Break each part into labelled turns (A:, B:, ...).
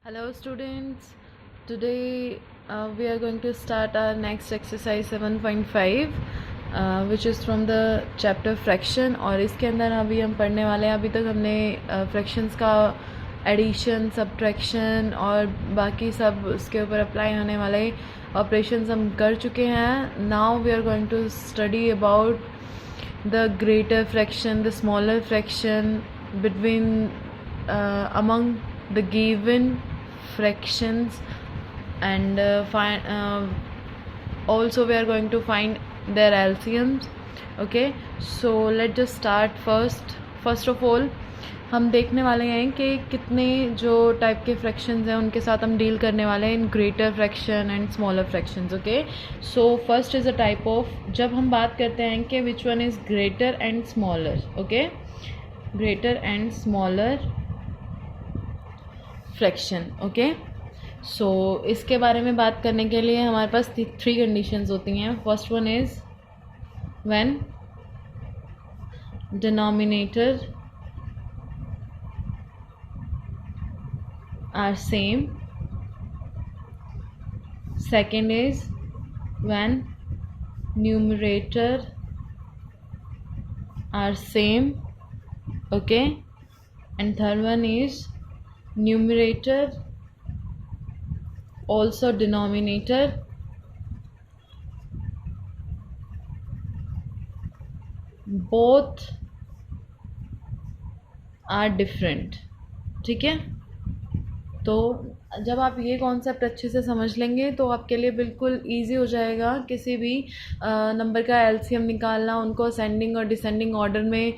A: Hello students, today we are going to start our next exercise 7.5 which is from the chapter fraction। और इसके अंदर अभी हम पढ़ने वाले हैं, अभी तक हमने fractions का एडिशन, सब्ट्रैक्शन और बाकी सब उसके ऊपर अप्लाई होने वाले ऑपरेशंस हम कर चुके हैं। Now we are going to study about the greater fraction, the smaller fraction between among the given fractions, and also we are going to find their LCMs. Okay, so let's just start first of all हम देखने वाले हैं कि कितने जो type के fractions हैं उनके साथ हम डील करने वाले हैं इन greater fraction and smaller fractions. Okay, so first is a type of, जब हम बात करते हैं कि which one is greater and smaller. Okay, greater and smaller fraction. Okay, so इसके बारे में बात करने के लिए हमारे पास थ्री कंडीशंस होती हैं। First one is when denominator are same. Second is when numerator are same. Okay, and third one is numerator also denominator both are different। ठीक है, तो जब आप ये कॉन्सेप्ट अच्छे से समझ लेंगे तो आपके लिए बिल्कुल इजी हो जाएगा किसी भी नंबर का एलसीएम निकालना, उनको असेंडिंग और डिसेंडिंग ऑर्डर में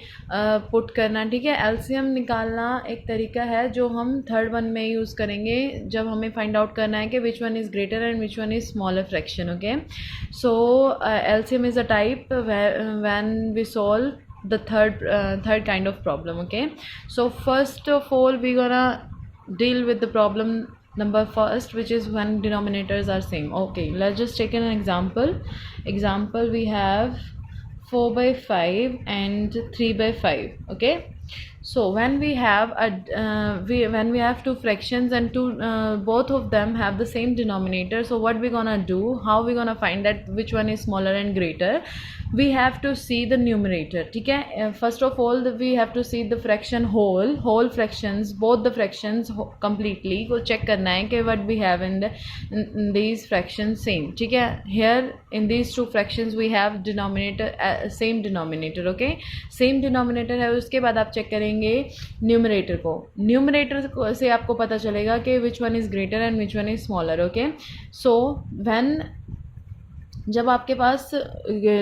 A: पुट करना। ठीक है, एलसीएम निकालना एक तरीका है जो हम थर्ड वन में यूज़ करेंगे जब हमें फाइंड आउट करना है कि which one is greater and which one is smaller fraction. Okay, so LCM is a type when we solve the third kind of problem. Okay, so first of all we gonna deal with the problem number first, which is when denominators are same. Okay, let's just take an example we have 4 by 5 and 3 by 5. Okay, so when we have when we have two fractions and both of them have the same denominator, so what we gonna do, how we gonna find that which one is smaller and greater? We have to see the numerator. ठीक है, first of all we have to see the fraction whole fractions, both the fractions completely को check करना है कि what we have in these fractions same। ठीक है, here in these two fractions we have denominator same denominator। okay, same denominator है। उसके बाद आप चेक करेंगे न्यूमरेटर को, न्यूमरेटर से आपको पता चलेगा कि which one is greater and which one is smaller. Okay, so when जब आपके पास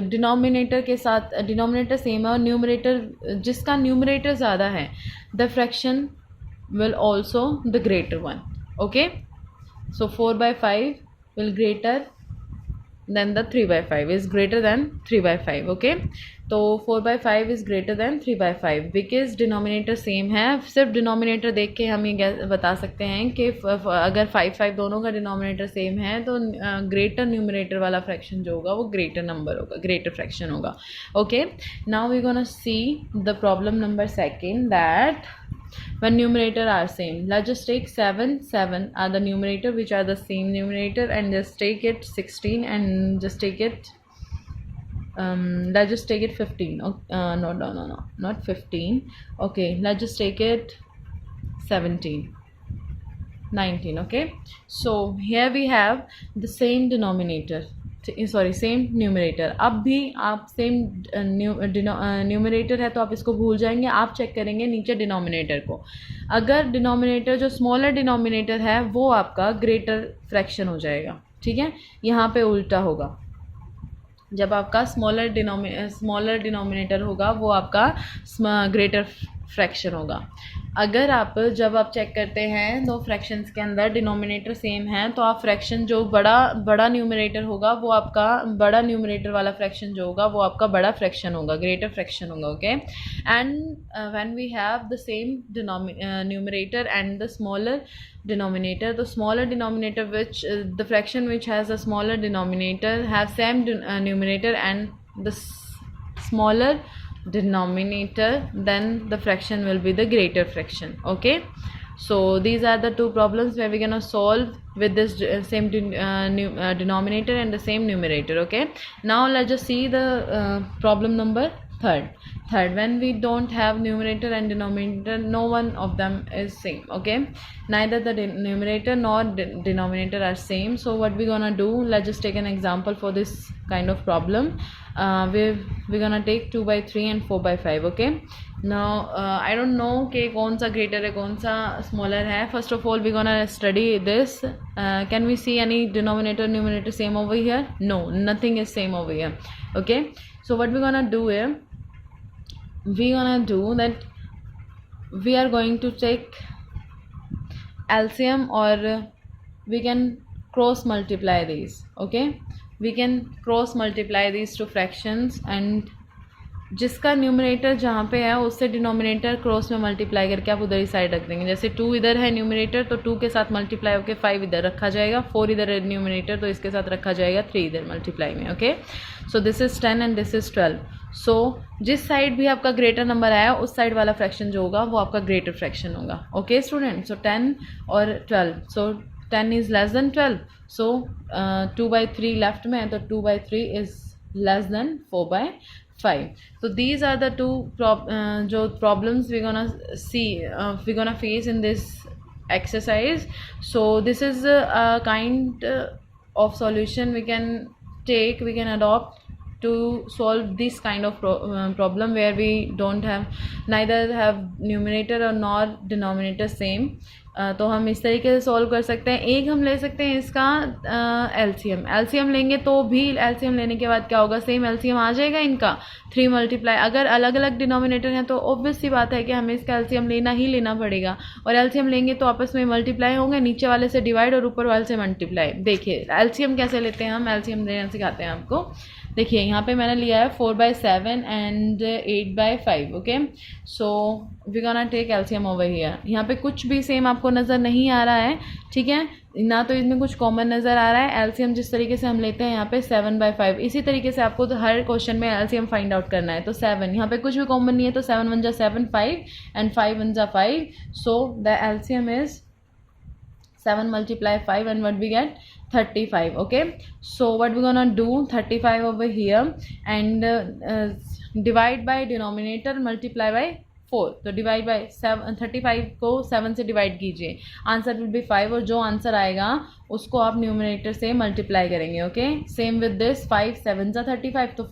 A: डिनोमिनेटर के साथ डिनोमिनेटर सेम है और न्यूमरेटर, जिसका न्यूमरेटर ज़्यादा है, the fraction will also the greater one. Okay, so 4 by 5 will greater then the 3 by 5 is greater than 3 by 5। okay, तो 4 by 5 is greater than 3 by 5 because denominator same है। सिर्फ denominator देख के हम ये बता सकते हैं कि अगर 5 दोनों का डिनोमिनेटर सेम है तो ग्रेटर न्यूमरेटर वाला फ्रैक्शन जो होगा वो ग्रेटर नंबर होगा, ग्रेटर फ्रैक्शन होगा। Okay, now we gonna see the problem number second, that when numerator are same, let's just take 7 are the numerator which are the same numerator, and just take it 16 and just take it let's just take it 15. No, not 15. okay, let's just take it 17, 19. okay, so here we have the same denominator, sorry same numerator. अब भी आप same numerator है तो आप इसको भूल जाएंगे, आप चेक करेंगे नीचे डिनोमिनेटर को। अगर डिनोमिनेटर जो स्मॉलर डिनोमिनेटर है वो आपका ग्रेटर फ्रैक्शन हो जाएगा। ठीक है, यहाँ पे उल्टा होगा, जब आपका स्मॉलर डिनोमिनेटर होगा वो आपका ग्रेटर फ्रैक्शन होगा। अगर आप जब आप चेक करते हैं दो फ्रैक्शंस के अंदर डिनोमिनेटर सेम है तो आप फ्रैक्शन जो बड़ा न्यूमरेटर होगा वो आपका बड़ा न्यूमरेटर वाला फ्रैक्शन जो होगा वो आपका बड़ा फ्रैक्शन होगा, ग्रेटर फ्रैक्शन होगा। Okay, and when we have the same numerator and the smaller denominator, the smaller denominator which the fraction which has a smaller denominator have same numerator and the smaller denominator, then the fraction will be the greater fraction. Okay, So these are the two problems where we're gonna solve with this same denominator and the same numerator. Okay, now let's just see the problem number third. When we don't have numerator and denominator, no one of them is same. Okay, neither the numerator nor denominator are same. So what we're gonna do, let's just take an example for this kind of problem. We're gonna take 2/3 and 4/5. Okay, now I don't know कि कौन सा greater है कौन सा smaller है. First of all we're gonna study this. Can we see any denominator numerator same over here? No, nothing is same over here. Okay, so what we're gonna do is we're gonna do that we are going to take LCM, or we can cross multiply these. Okay, we can cross multiply these two fractions, and जिसका numerator जहाँ पे है उससे denominator cross में multiply करके आप उधर ही side रख देंगे. जैसे 2 इधर है न्यूमरेटर तो 2 के साथ मल्टीप्लाई होकर 5 इधर रखा जाएगा, 4 इधर है न्यूमरेटर तो इसके साथ रखा जाएगा 3 इधर मल्टीप्लाई में. Okay, so this is 10 and this is 12. सो जिस साइड भी आपका ग्रेटर नंबर आया उस साइड वाला फ्रैक्शन जो होगा वो आपका ग्रेटर फ्रैक्शन होगा. ओके स्टूडेंट, सो 10 और 12. सो 10 is less than 12. So 2/3 left में है तो 2/3 is less than 4/5. So these are the two problems we're gonna see, we're gonna face in this exercise. So this is a kind of solution we can take, we can adopt to solve this kind of problem where we don't have, neither have numerator or nor denominator same. तो हम इस तरीके से solve कर सकते हैं. एक हम ले सकते हैं इसका एलसीएम लेंगे तो भी एलसीएम लेने के बाद क्या होगा, सेम एलसीएम आ जाएगा इनका 3 मल्टीप्लाई. अगर अलग अलग डिनोमिनेटर हैं तो ऑब्वियस सी बात है कि हमें इसका एलसीएम लेना ही लेना पड़ेगा, और एलसीएम लेंगे तो आपस में मल्टीप्लाई होंगे, नीचे वाले से डिवाइड और ऊपर वाले से मल्टीप्लाई. देखिए एलसीएम कैसे लेते हैं, हम एलसीएम लेना सिखाते हैं आपको. देखिए यहाँ पे मैंने लिया है 4/7 and 8/5. Okay, so we gonna take LCM over here. यहाँ पे कुछ भी सेम आपको नज़र नहीं आ रहा है, ठीक है ना, तो इसमें कुछ कॉमन नज़र आ रहा है. एलसीएम जिस तरीके से हम लेते हैं यहाँ पे 7/5, इसी तरीके से आपको तो हर क्वेश्चन में एलसीएम फाइंड आउट करना है. तो 7 यहाँ पे कुछ भी कॉमन नहीं है तो 7 1 7 5 and 5 1 5. So the LCM is 7 multiply 5 and what we get 35. Okay, so what we're gonna do, 35 over here and divide by denominator, multiply by 4. तो डिवाइड बाई 35 को 7 से डिवाइड कीजिए, आंसर विल बी 5, और जो answer आएगा उसको आप numerator से मल्टीप्लाई करेंगे. ओके, सेम विद दिस 5 7 सा 35, तो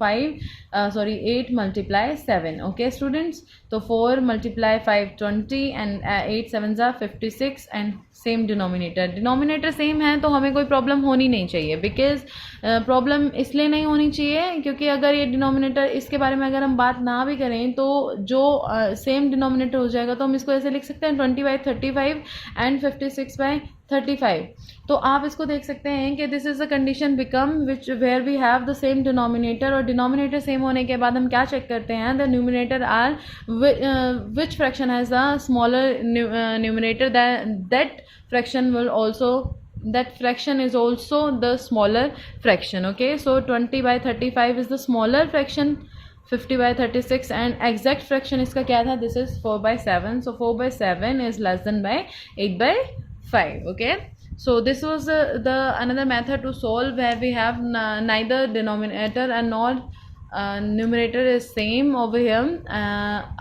A: 8 मल्टीप्लाई 7. ओके स्टूडेंट्स, तो 4 मल्टीप्लाई 5 20 एंड 8 7 सा 56 एंड सेम डिनोमिनेटर सेम है तो हमें कोई प्रॉब्लम होनी नहीं चाहिए. बिकॉज प्रॉब्लम इसलिए नहीं होनी चाहिए क्योंकि अगर ये डिनोमिनेटर, इसके बारे में अगर हम बात ना भी करें तो जो सेम डिनोमिनेटर हो जाएगा तो हम इसको ऐसे लिख सकते हैं 20/35 एंड 56/35. तो आप इसको देख सकते हैं कि this is a condition become which where we have the same denominator, और डिनोमिनेटर सेम होने के बाद हम क्या चेक करते हैं, the numerator are which fraction has the smaller numerator, that fraction will also, that fraction is also the smaller fraction. Okay, so 20/35 is the smaller fraction, 50/36 and exact fraction इसका क्या था, this is 4/7. so 4/7 is less than by 8/5. okay, so this was the another method to solve where we have neither denominator and nor numerator is same over here.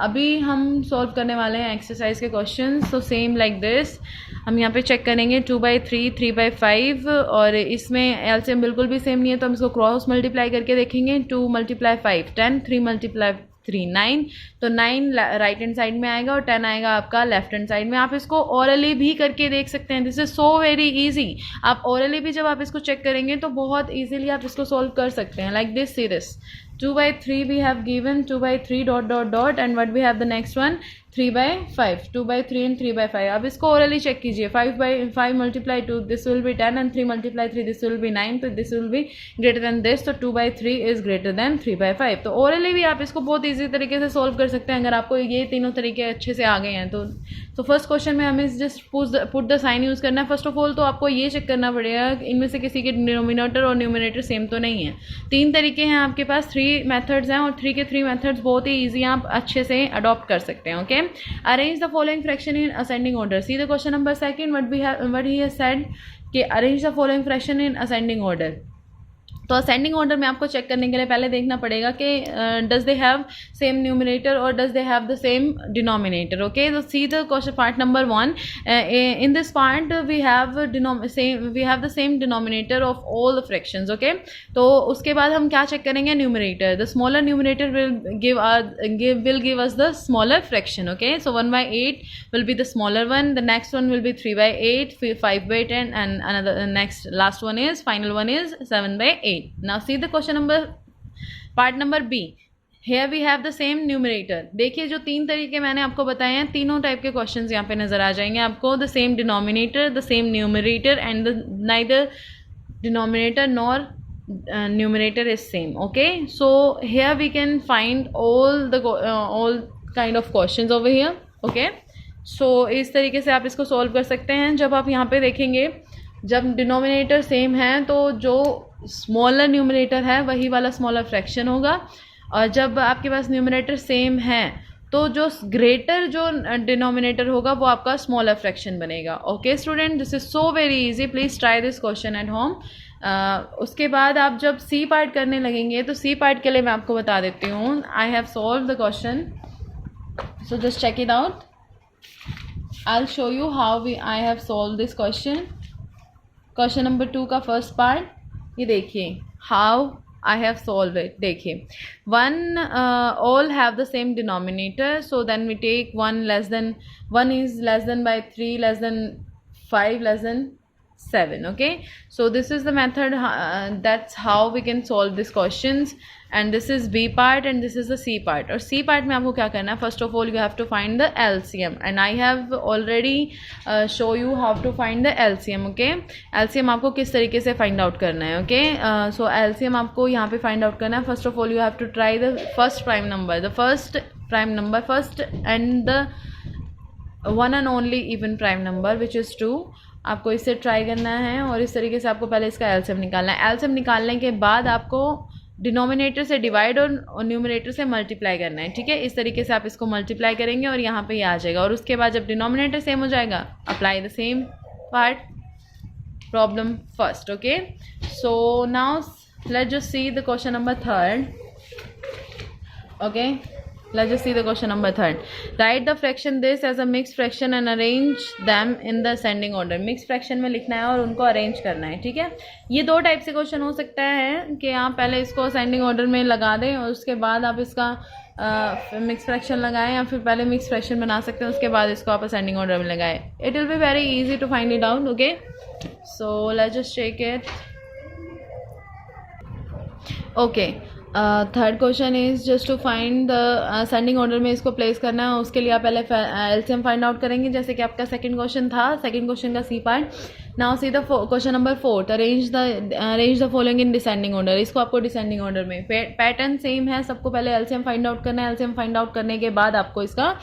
A: अभी हम solve करने वाले हैं exercise के question. So same like this, हम यहाँ पे check करेंगे 2/3 3/5, और इसमें एलसीएम बिल्कुल भी सेम नहीं है तो हम इसको क्रॉस मल्टीप्लाई करके देखेंगे. 2 × 5 10, 3 × 3 9, तो 9 राइट हैंड साइड में आएगा और 10 आएगा आपका लेफ्ट हैंड साइड में. आप इसको ओरली भी करके देख सकते हैं, this is so very easy. आप ओरली भी जब आप इसको चेक करेंगे तो बहुत इजीली आप इसको सॉल्व कर सकते हैं. Like this, see this 2/3 we have given 2/3 ... and what we have the next one 3/5, 2/3 and 3/5. अब इसको ओरली चेक कीजिए. 5/5 multiply 2, this will be 10 and 3 multiply 3, this will be 9, तो this will be greater than this, तो 2/3 is greater than 3/5. तो orally भी आप इसको बहुत ईजी तरीके से सॉल्व कर सकते हैं अगर आपको ये तीनों तरीके अच्छे से आ गए हैं. तो फर्स्ट क्वेश्चन में हमें just put the sign use करना है. फर्स्ट ऑफ ऑल तो आपको ये चेक करना पड़ेगा इनमें से किसी के डिनोमिनेटर और न्यूमिनेटर सेम तो नहीं है. 3 तरीके हैं आपके पास, 3 मेथड्स हैं और 3 के 3 मेथड्स बहुत ही ईजी आप अच्छे से अडॉप्ट कर सकते हैं. Okay, arrange the following fraction in ascending order. See the question number second, what he has said कि arrange the following fraction in ascending order. तो असेंडिंग ऑर्डर में आपको चेक करने के लिए पहले देखना पड़ेगा कि does they have same numerator और does they have the same denominator. Okay, तो see the question part number 1. In this part we have the same denominator of all the fractions. Okay, तो उसके बाद हम क्या चेक करेंगे, numerator. The smaller numerator will give us the smaller fraction. Okay, so 1/8 will be the smaller one, the next one will be 3/8, 5/10 and another next last one is final one is 7/8. Now see the question number part number B. Here we have the same numerator. देखिए जो तीन तरीके मैंने आपको बताए हैं, तीनों type के क्वेश्चंस यहाँ पे नजर आ जाएंगे आपको. The same denominator, the same numerator and neither denominator nor numerator is same. Okay, so here we can find all kind of questions over here. Okay, so इस तरीके से आप इसको सॉल्व कर सकते हैं. जब आप यहाँ पे देखेंगे, जब डिनोमिनेटर सेम है तो जो स्मॉलर न्यूमरेटर है वही वाला स्मॉलर फ्रैक्शन होगा, और जब आपके पास न्यूमरेटर सेम है तो जो ग्रेटर जो डिनोमिनेटर होगा वो आपका स्मॉलर फ्रैक्शन बनेगा. Okay student, this is so very easy. Please try this question at home. उसके बाद आप जब सी पार्ट करने लगेंगे तो सी पार्ट के लिए मैं आपको बता देती हूँ. I have solve the question, so just check it out. I will show you how I have solve this question. Question number 2 का फर्स्ट पार्ट ये देखिए, how I have solve it. देखिए, one all have the same denominator, so then we take one is less than by 3, less than 5, less than 7. Okay, so this is the method, that's how we can solve these questions. And this is B part and this is the C part. और C part में आपको क्या करना है, first of all you have to find the LCM and I have already show you how to find the LCM. Okay, LCM आपको किस तरीके से find out करना है. Okay, so LCM आपको यहाँ पे find out करना है. First of all you have to try the first prime number, first and the one and only even prime number which is 2. आपको इससे ट्राई करना है और इस तरीके से आपको पहले इसका एलसीएम निकालना है. एलसीएम निकालने के बाद आपको डिनोमिनेटर से डिवाइड और न्यूमरेटर से मल्टीप्लाई करना है. ठीक है, इस तरीके से आप इसको मल्टीप्लाई करेंगे और यहाँ पे ये आ जाएगा. और उसके बाद जब डिनोमिनेटर सेम हो जाएगा, apply the same part problem first. Okay, so now let's just see the question number 3. Okay, let's just see the question number 3. Write the fraction this as a mixed fraction and arrange them in the ascending order. mixed fraction में लिखना है और उनको arrange करना है. ठीक है, ये दो टाइप से क्वेश्चन हो सकता है कि आप पहले इसको असेंडिंग ऑर्डर में लगा दें और उसके बाद आप इसका मिक्स फ्रैक्शन लगाएं, या फिर पहले मिक्स फ्रैक्शन बना सकते हैं उसके बाद इसको आप असेंडिंग ऑर्डर में लगाएं. It will be very easy to find it out. Okay, so let's just check it. Okay, third question is just to find the ascending order में इसको प्लेस करना है. उसके लिए आप पहले एलसीएम फाइंड आउट करेंगे, जैसे कि आपका सेकंड क्वेश्चन था, सेकंड क्वेश्चन का C part. Now C the question number 4. Arrange the following in descending order. इसको आपको डिसेंडिंग ऑर्डर में, पैटर्न सेम है, सबको पहले एलसीएम फाइंड आउट करना है. एलसीएम फाइंड आउट करने के बाद आपको इसका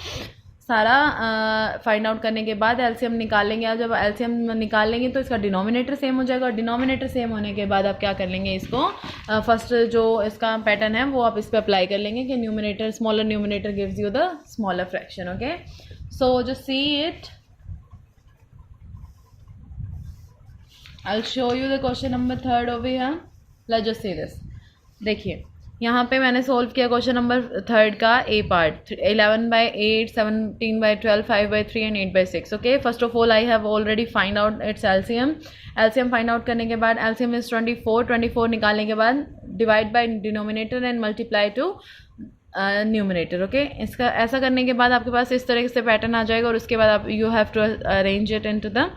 A: सारा फाइंड आउट करने के बाद एलसीएम निकालेंगे. आप जब एलसीएम निकाल लेंगे तो इसका डिनोमिनेटर सेम हो जाएगा, और डिनोमिनेटर सेम होने के बाद आप क्या कर लेंगे, इसको फर्स्ट जो इसका पैटर्न है वो आप इस पर अप्लाई कर लेंगे कि numerator, smaller numerator gives you the smaller fraction. Okay, so just see it. I will show you the question number 3 over here. Let's just see this. देखिए, यहाँ पे मैंने सोल्व किया क्वेश्चन नंबर 3 का A part. 11/8, 17/12, 5/3 and 8/6. Okay, first of all I have already find out its LCM. LCM find out करने के बाद LCM is 24 निकालने के बाद divide by denominator and multiply to numerator. Okay, इसका ऐसा करने के बाद आपके पास इस तरह से पैटर्न आ जाएगा और उसके बाद आप you have to arrange it into the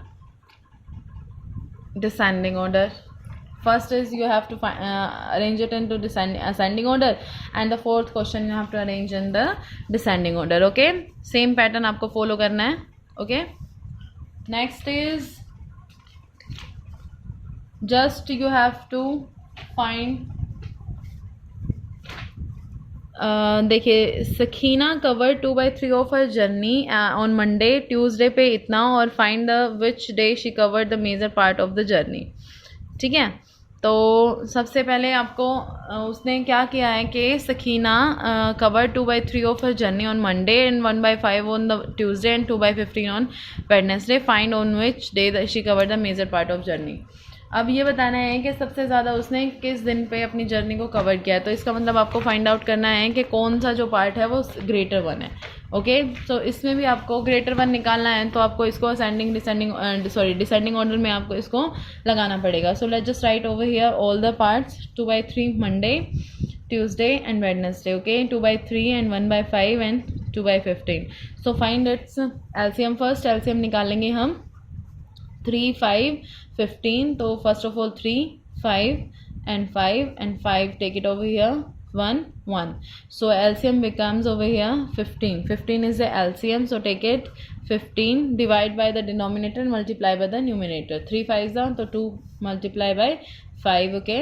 A: descending order. First is you have to arrange it into ascending order, and the fourth question you have to arrange in the descending order. Okay, same pattern आपको follow करना है. Okay, next is just you have to find देखिए, Sakina cover 2/3 of her journey on Monday, Tuesday पे इतना, और find the which day she cover the major part of the journey. ठीक है, तो सबसे पहले आपको उसने क्या किया है कि Sakina cover 2/3 of her journey on Monday and 1/5 on the Tuesday and 2/15 on Wednesday, find on which day she cover the major part of journey. अब ये बताना है कि सबसे ज़्यादा उसने किस दिन पे अपनी जर्नी को कवर किया है। तो इसका मतलब आपको फाइंड आउट करना है कि कौन सा जो पार्ट है वो ग्रेटर वन है। ओके, सो इसमें भी आपको ग्रेटर वन निकालना है, तो आपको इसको असेंडिंग डिसेंडिंग ऑर्डर में आपको इसको लगाना पड़ेगा। सो let's just right over here all the parts, 2/3 Monday, Tuesday and Wednesday. Okay, 2/3 and 1/5 and 2/15। So find its LCM first. LCM निकालेंगे हम 3, 5, 15। तो first of all 3, 5 and 5 take it over here, 1, 1. So LCM becomes over here 15. 15 is the LCM, so take it 15, divide by the denominator and multiply by the numerator. 3 5s are, so 2 multiply by 5. Okay,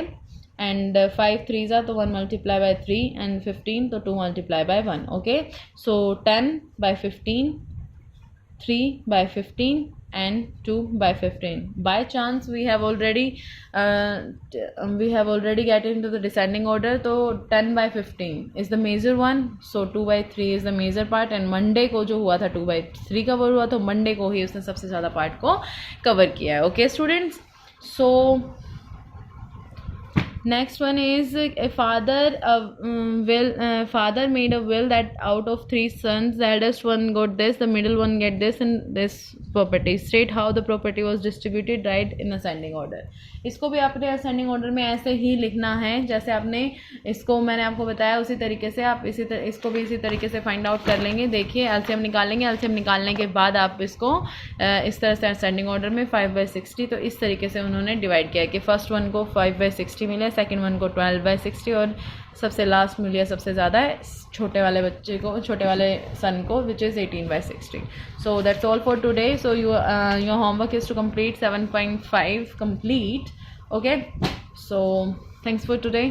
A: and 5 3s are, so 1 multiply by 3, and 15, so 2 multiply by 1. Okay, so 10 by 15, 3 by 15 and 2 by 15. By chance we have already get into the descending order, so 10 by 15 is the major one, so 2/3 is the major part, and Monday को जो हुआ था 2/3 cover हुआ, तो Monday को ही उसने सबसे ज़्यादा पार्ट को कवर किया है। Okay students, so next one is a father made a will that out of 3 sons, the eldest one got this, the middle one get this and this property. State how the property was distributed, right in ascending order. इसको भी आपने ascending order में ऐसे ही लिखना है जैसे आपने इसको मैंने आपको बताया, उसी तरीके से आप इसको भी इसी तरीके से फाइंड आउट कर लेंगे। देखिए एलसीएम निकालेंगे, एलसीएम निकालने के बाद आप इसको इस तरह से असेंडिंग ऑर्डर में 5/60, तो इस तरीके से उन्होंने डिवाइड किया कि फर्स्ट वन को 5/60 मिले, सेकेंड वन को 12/60 और सबसे लास्ट मिले सबसे ज़्यादा छोटे वाले बच्चे को, छोटे वाले सन को, which is 18/60. So that's all for today. So your homework is to complete 7.5 complete. Okay, so thanks for today.